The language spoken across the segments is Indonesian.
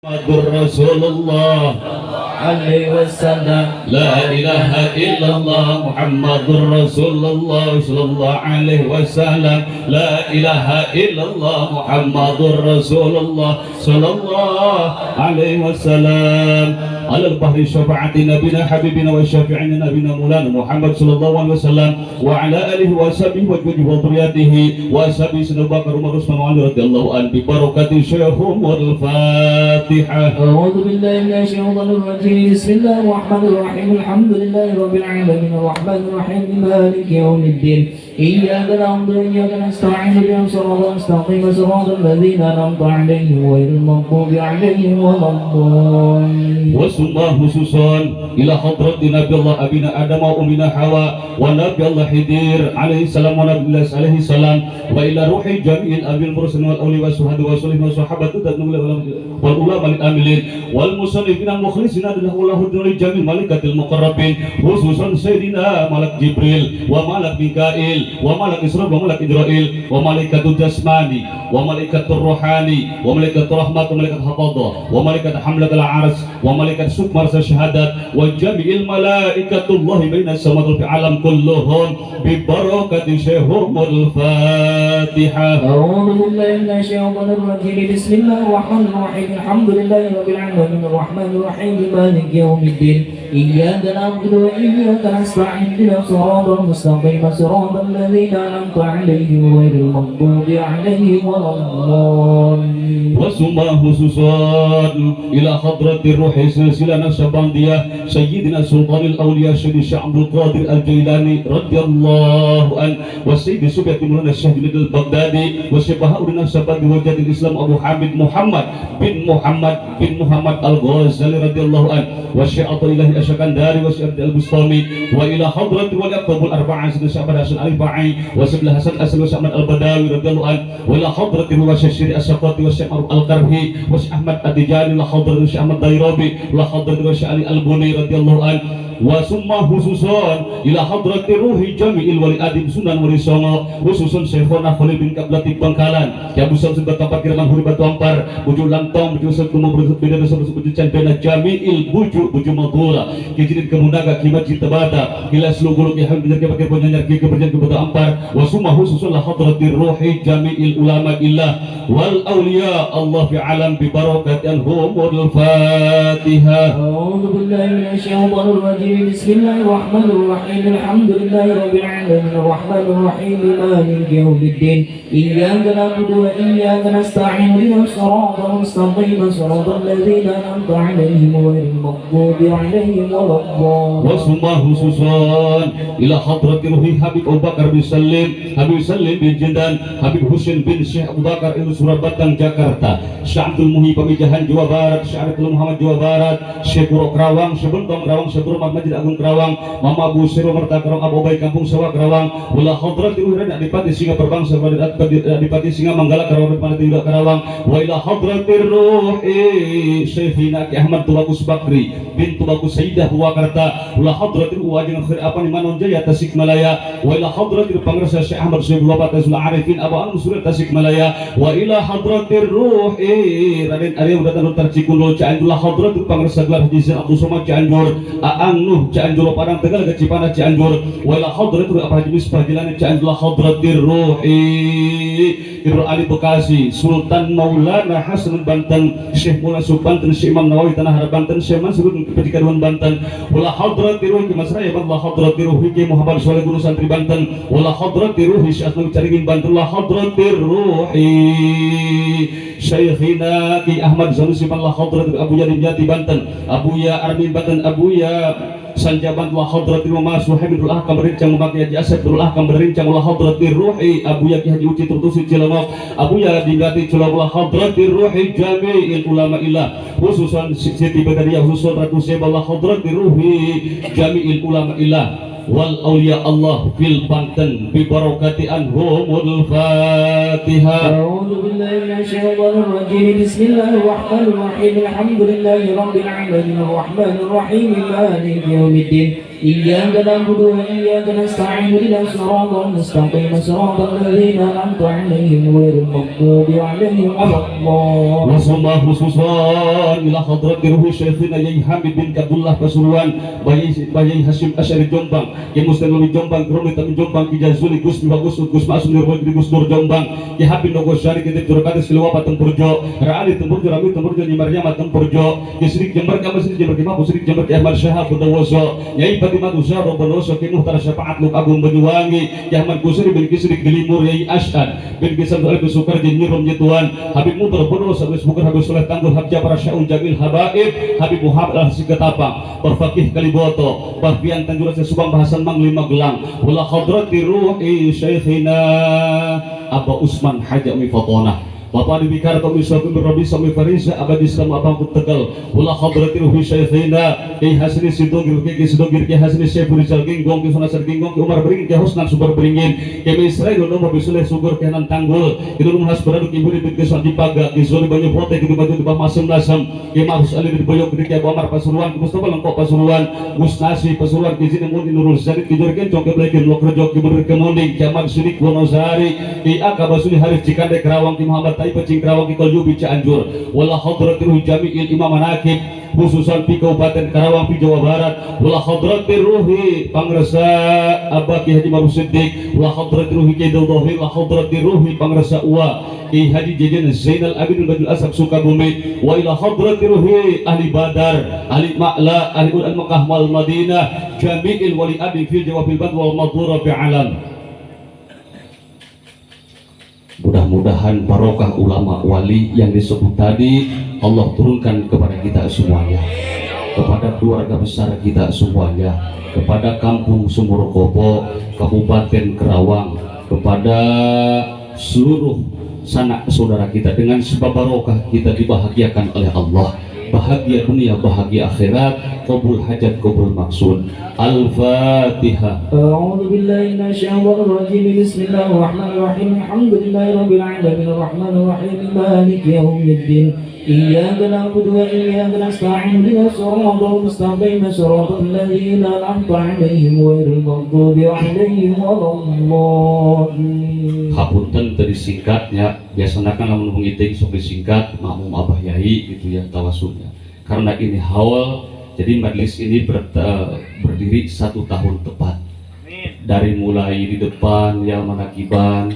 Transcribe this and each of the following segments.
Muhammadur Rasulullah alaihi wasallam. La ilaha illallah Muhammadur Rasulullah sallallahu alaihi wasallam. La ilaha illallah Muhammadur Rasulullah sallallahu alaihi wasallam. Ala al-bahri syafa'ati nabina habibina wa syafi'ina nabina mulana Muhammad sallallahu alaihi wasallam wa ala alihi wa sahbihi wa dhurriyyatihi wa ashabihi Bakar Umar Utsman Ali radhiyallahu anhu bi barakati Syekhum wal Fatihah. A'udzu billahi minasy syaithanir rajim. Bismillahirrahmanirrahim. Alhamdulillahi rabbil alamin arrahmanir rahim maliki yaumiddin. Iyyaka na'budu wa iyyaka nasta'in ihdinas siratal mustaqim siratal ladzina an'amta 'alaihim ghairil maghdubi 'alaihim waladdallin. Wasumma khususan ila hadrati Nabi Allah abina Adam wa ummina Hawa wa Nabi Allah Khidir alaihi salam wa Nabi Allah alaihi salam wa ila ruhi jami'il abil mursalin wal awliya wa suhada wa salihin wa sahabatu wal ulama al amilin wal musannifin al mukhlisin adallahu dul jamil malikatil muqarrabin khususan sayyidina malak Jibril wa malak Mikail wa malak Isra wa malak Idrail wa malikatul jasmani wa malikatul ruhani wa malikatul rahmat wa malikatul hafadah wa malikatul hamlatul arsy wa malaikat sukmar syahadat wa jami'il malaikatullahi baina samawati fi alam kulluhum bi barakati Syekhul Fatihah. A'udzu billahi minasy syaithanir rajim. Bismillahirrahmanirrahim. Alhamdulillahi rabbil alamin arrahmanir rahim maliki yaumiddin. Iyyaka na'budu wa iyyaka nasta'in ihdinas siratal mustaqim siratal ladzina an'amta 'alaihim ghairil maghdubi 'alaihim waladdallin. Wa summa khususan ila hadratir ruhi silsilah Nasyabandiyah Sayyidina Sultanil Awliya Syekh Abdul Qadir Al-Jailani radhiyallahu an wa Sayyidi Subyati Mulana Syekh Junaidy Al-Baghdadi wa Syekh Bahauddin As-Sabati Wajadil Islam Abu Hamid Muhammad bin Muhammad Al-Ghazali radhiyallahu an wa Syekh Athaillah Asyakandari wa Syekh Al-Bustami wa ila hadrati wal aqtabul arba'ah Sayyidina Syekh Hasan Al-Ba'i wa Syekh Hasan Asli wa Syekh Ahmad Al-Badawi radhiyallahu an wa ila hadrati wa Syekh Syiri As-Saqati wa Syekh Al-Karhi wa Syekh Ahmad At-Tijani la hadrati Syekh Ahmad Dairabi la hadrati wa Syekh Ali Al-Buni radhiyallahu an wa summa khususan ila hadrati ruhi jami'il wali adim sunan wali songo khususan Syekhona Khalil bin Kablati Bangkalan ya busam sebab kapal kiraman huri batu ampar buju lantong buju setumu berbeda sebab buju cendena jami'il buju madura kijidin kemunaga kimat jitabada ila seluguluk iham bijar kepakai penyanyar ki keberjan ke batu ampar wa summa khususan la hadrati ruhi jami'il ulama illah wal awliya Allah fi alam bi barakati anhumul Fatihah. A'udzu billahi minasy syaithanir rajim. Bismillahirrahmanirrahim. Alhamdulillahi rabbil alamin arrahmanir rahim maliki yaumiddin. Iyyaka na'budu wa iyyaka nasta'in ihdinas siratal mustaqim siratal ladzina an'amta 'alaihim ghairil maghdubi 'alaihim waladdallin. Wa summa khususan ila hadrati ruhi Habib Abu Bakar bin Salim bin Jindan Habib Husain bin Syekh Abu Bakar Ibnu Surabaya Jakarta Syekh Abdul Muhi Pamijahan Jawa Barat Syekh Abdul Muhammad Jawa Barat Syekh Puro Kerawang Syekh Bentong Kerawang Syekh Masjid Agung Kerawang Mama Abu Siro Merta Kerawang Abu Baik Kampung Sawah Kerawang wala hadrati Uhran Adipati Singa Perbangsa Adipati Singa Manggala Kerawang Adipati Yuda Kerawang wa ila hadratir ruhi Syekhina Ki Ahmad Tubagus Bakri bin Tubagus Sayyidah Purwakarta wala hadratir wajin khair apa ni Manon Jaya Tasikmalaya wa ila hadratir Pangrasa Syekh Ahmad Syekh Bapak Tazul Arifin Abu Anu Surah Tasikmalaya wa ila hadratir ruhi Raden Arya Udatan Utar Cikunul Cianjur hadratir Pangrasa Gelar Haji Zain Abdul Somad Cianjur Aang Nuh Cianjur Padang Tegal ke Cipana Cianjur wala hadratir apa Haji Misbah Jilani Cianjur hadratir ruhi Ibnu Ali Bekasi Sultan Maulana Hasan Banten Syekh Mula Banten Syekh Imam Nawawi Tanah Harap Banten Syekh Mansur Pejikaduan Banten wala hadratir ruhi Mas Raya wala hadratir ruhi Ki Muhammad Soleh Gunung Santri Banten wala hadratir ruhi Syekh Asnawi Caringin Banten wala hadratir ruhi Syekhina Ki Ahmad Zanusi wala hadratir Abu Yadim Jati Banten Abu Ya Armin Banten Abu Ya Sanjaban wa hadratir wa Suhaimul Ahkam berincang memakai Haji Asadul Ahkam berincang wa hadratir ruhi Abu Ya Ki Haji Uci Turtusi Cilongok Abu Ya Dingati Cilongok wa hadratir ruhi jami'il ulama illah khususan Siti Badariah khususan Ratu Seba wa hadratir ruhi jami'il ulama illah wal awliya Allah fil Banten bi barakati anhumul Fatihah. A'udzu billahi minasy syaithanir rajim. Bismillahirrahmanirrahim. Alhamdulillahi rabbil alamin arrahmanir rahim maliki yaumiddin. إياك نعبد وإياك نستعين اهدنا الصراط المستقيم صراط الذين أنعمت عليهم غير المغضوب عليهم ولا الضالين. Wassallah khususan ila hadrat ruhi Syekhina Yai Hamid bin Abdullah Pasuruan, Bayi Hashim Asy'ari Jombang, Ki Muslim Jombang, Kroni Tamin Jombang, Ki Jazuli Gus Bagus Gus Masum Nirwal Gus Nur Jombang, Ki Habib Nogo Syari Ki Jurkati Silwapa Tempurjo, Ra'ali Tempurjo Rami Tempurjo Ni Maryam Tempurjo, Ki Sidik Jember Kamu Sidik Jember Ki Mabu Sidik Jember Ki Ahmad Syahab Budawoso, Yai Fatimah Usara Bonoso, Ki Muhtar Syafaat Luk Agung Banyuwangi, Ki Ahmad Kusri bin Ki Sidik Gelimur, Yai Ash'ad bin Ki Samsul Abi Sukar Nyirum Nyetuan, Habib Mutar Bonoso, Habib Sukar Habib Soleh Tanggul Habja para Syaun Jamil Habaib, Habib Muhammad Al-Sikatapang, Berfakih Kaliboto, Bahfian Tanjurah Subang Bahasan Mangli Magelang, Wala Hadrati Ruhi Syekhina Aba Usman Haji Umi Fatona, Bapak Dibikar Tomi Sofi Rabi Sami Fariza Abadi Islam Abang Tegal, Wala Hadrati Ruhi Syekhina Ki Hasni Sidogir Ki Sidogir Ki Hasni Syekh Rizal Ginggong Ki Sunasar Ginggong Ki Umar Beringin Ki Husnan Subar Beringin Ki Misrai Dono Mobi Suleh Sugur Ki Hanan Tanggul Ki Dono Hasbaradu Ki Budi Ki Suandi Paga Ki Zoli Banyu Prote Ki Baju Di Masem Nasam Ki Marus Ali Di Boyok Ki Abu Amar Pasuruan Ki Mustafa Lengkok Pasuruan Gus Nasi Pasuruan Ki Zini Mudi Nurul Zadid Ki Jurgen Cong Ki Blekin Lokrejo Ki Bener Kemuning Ki Ahmad Sudik Wonosari Ki Aka Basuni Haris Cikande Kerawang Ki Muhammad Taifah Cing Kerawang Ki Koljubi Cianjur Wala Hadratiruhi Jami'il Imam Manakib khususan di Kabupaten Karawang di Jawa Barat, wala hadrat ruhi Pangresa Abah Ki Haji Maruf Siddiq, wala hadrat ruhi Ki Daudohi, wala hadrat ruhi Pangresa Uwa Ki Haji Jajan Zainal Abidin Bajul Asab Sukabumi, wa ila hadrat ruhi ahli Badar, ahli Ma'la, ahli Ulan Mekah wal Madinah, jami'il wali abdi fil jawabil bad wal madhura fi alam. Mudah-mudahan barokah ulama wali yang disebut tadi Allah turunkan kepada kita semuanya, kepada keluarga besar kita semuanya, kepada kampung Sumurkopo, Kabupaten Kerawang, kepada seluruh sanak saudara kita, dengan sebab barokah kita dibahagiakan oleh Allah, bahagia dunia, bahagia akhirat, qabul hajat, qabul maksud. Al-Fatihah. A'udzu billahi minasyaitonir rajim. Bismillahirrahmanirrahim. Alhamdulillahi rabbil alamin arrahmanir rahim maliki yaumiddin. Iyyaka na'budu wa iyyaka nasta'in ihdinas siratal mustaqim siratal ladzina an'amta 'alaihim ghairil maghdubi 'alaihim waladdallin. Hapunten tadi singkatnya, biasanya kan lamun mengiting sok disingkat makmum Abah Yai gitu ya tawasulnya. Karena ini haul, jadi majelis ini berdiri 1 tahun tepat. Dari mulai di depan ya manakiban,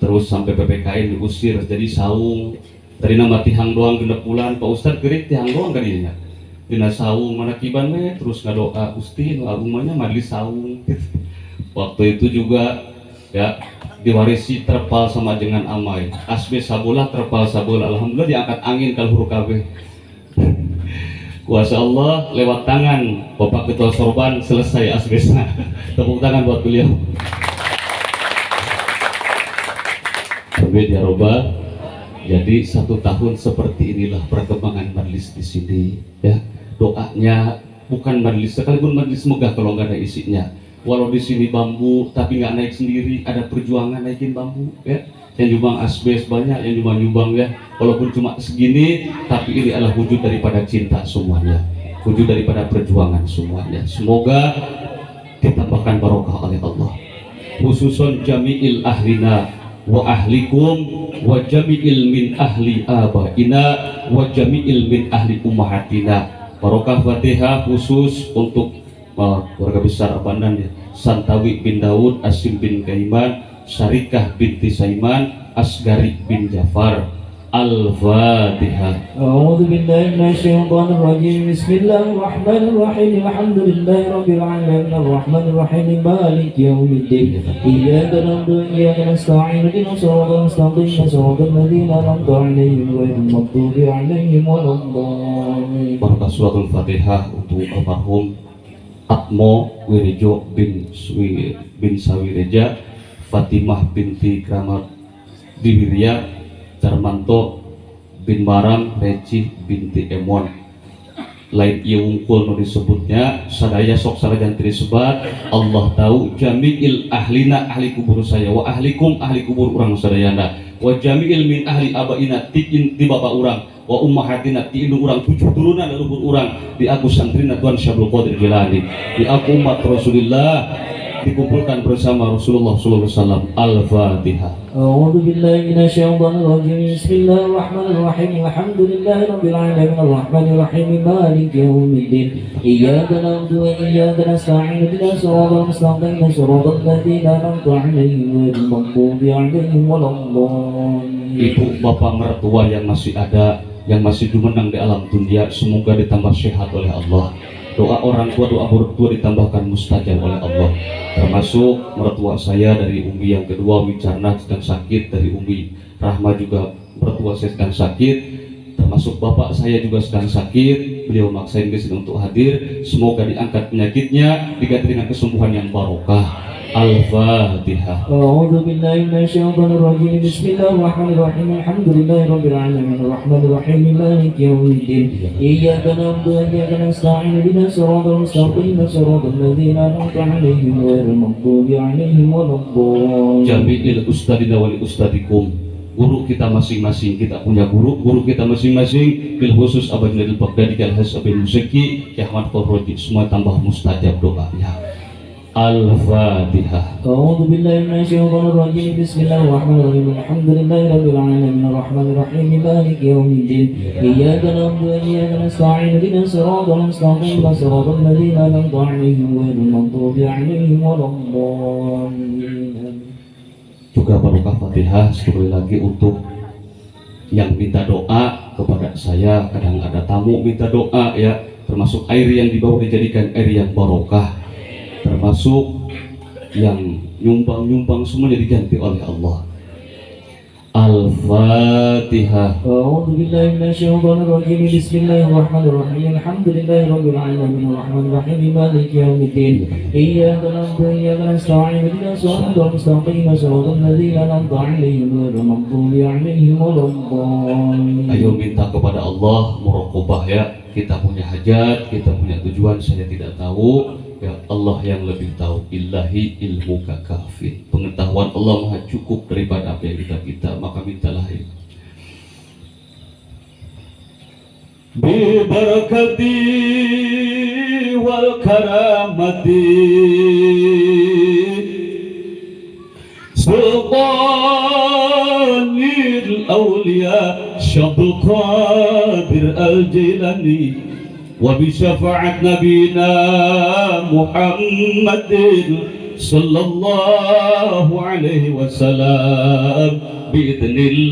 terus sampai PPKN diusir, jadi saung. Dari nama tihang doang 6 bulan, Pak Ustadz gerik tihang doang kan ini ya. Dina saung manakiban terus ngadoa Gusti agungnya majelis saung. Gitu. Waktu itu juga ya diwarisi terpal sama dengan amai, asbes sabulah terpal sabul, alhamdulillah diangkat angin kalau huruf kabeh. Kuasa Allah lewat tangan Bapak Ketua Sorban selesai asbesnya. Tepuk tangan buat beliau. Amin ya robbal. Jadi 1 tahun seperti inilah perkembangan majelis di sini. Ya, doanya bukan majelis, sekalipun majelis megah kalau nggak ada isinya. Walau di sini bambu tapi nggak naik sendiri, ada perjuangan naikin bambu ya. Yang nyumbang asbes banyak, yang nyumbang ya. Walaupun cuma segini, tapi ini adalah wujud daripada cinta semuanya, wujud daripada perjuangan semuanya. Semoga ditambahkan barokah oleh Allah. Khususon jami'il ahlina wa ahlikum wa jami'il min ahli abaina wa jami'il min ahli ummahatina. Barokah Fatihah khusus untuk keluarga besar Abandan ya. Santawi bin Daud, Asim bin Kaiman, Syarikah binti Saiman, Asgari bin Jafar. Al-Fatihah. A'udzu billahi minasyaitonir rajim. Bismillahirrahmanirrahim. Alhamdulillahi rabbil alamin arrahmanir rahim maliki yaumiddin. Iyyaka na'budu wa iyyaka nasta'in ihdinas siratal mustaqim siratal ladzina an'amta 'alaihim ghairil maghdubi 'alaihim waladdallin. Barakah suratul Fatihah untuk almarhum Atmo Wirejo bin Sawireja, Fatimah binti Kramat Diwirya, Darmanto bin Maram, Reci binti Emon. Lain ieu wungkul nu disebutnya sadaya sok sarajan teu disebat. Allah tahu jami'il ahlina ahli kubur saya wa ahlikum ahli kubur urang sadayana wa jami'il min ahli abaina tikin di bapak urang wa ummahatina ti indung urang 7 turunan leluhur urang di aku santrina Tuan Syabul Qadir Jilani di aku umat Rasulullah dikumpulkan bersama Rasulullah sallallahu alaihi wasallam. Al-Fatihah. أعوذ بالله من الشيطان الرجيم بسم الله الرحمن الرحيم الحمد لله رب العالمين الرحمن الرحيم مالك يوم الدين إياك نعبد وإياك نستعين اهدنا الصراط المستقيم صراط الذين أنعمت عليهم غير المغضوب عليهم ولا الضالين. Ibu bapak mertua yang masih ada, yang masih jumenang di alam dunia, semoga ditambah sehat oleh Allah. Doa orang tua, doa mertua ditambahkan mustajab oleh Allah. Termasuk mertua saya dari Umi yang kedua, Umi Carna sedang sakit, dari Umi Rahma juga mertua saya sedang sakit, termasuk bapak saya juga sedang sakit. Beliau maksain kesini untuk hadir. Semoga diangkat penyakitnya, diganti dengan kesembuhan yang barokah. Al-Fatihah. أعوذ بالله من الشيطان الرجيم بسم الله الرحمن الرحيم الحمد لله رب العالمين الرحمن الرحيم مالك يوم الدين إياك نعبد وإياك نستعين اهدنا الصراط المستقيم صراط الذين أنعمت عليهم غير المغضوب عليهم ولا الضالين. Jami'il ustadina wal ustadikum. Guru kita masing-masing, kita punya guru kita masing-masing. Bil khusus Abang Nadil Baghdadi, Al-Has Abin Musiki, Ki Ahmad Qurroji, semua tambah mustajab doanya. Al-Fatihah. أعوذ بالله من الشيطان الرجيم بسم الله الرحمن الرحيم الحمد لله رب العالمين الرحمن الرحيم مالك يوم الدين إياك نعبد وإياك نستعين اهدنا الصراط المستقيم صراط الذين أنعمت عليهم غير المغضوب عليهم ولا الضالين. Juga barokah Fatihah sekali lagi untuk yang minta doa kepada saya. Kadang ada tamu minta doa ya, termasuk air yang dibawa dijadikan air yang barokah, termasuk yang nyumbang semuanya diganti oleh Allah. Al-Fatihah. أعوذ بالله من الشيطان الرجيم بسم الله الرحمن الرحيم الحمد لله رب العالمين الرحمن الرحيم مالك يوم الدين إياك نعبد وإياك نستعين اهدنا الصراط المستقيم صراط الذين أنعمت عليهم غير المغضوب عليهم ولا الضالين. Ayo minta kepada Allah muraqabah ya. Kita punya hajat, kita punya tujuan, saya tidak tahu. Ya Allah yang lebih tahu. Illahi ilmuka kafi. Pengetahuan Allah maha cukup daripada apa yang kita minta, maka mintalah ya. Bi barakati wal karamati sultanil awliya Syabul Qadir Al-Jilani وبشفاعة نبينا محمد صلى الله عليه وسلم بإذن الله.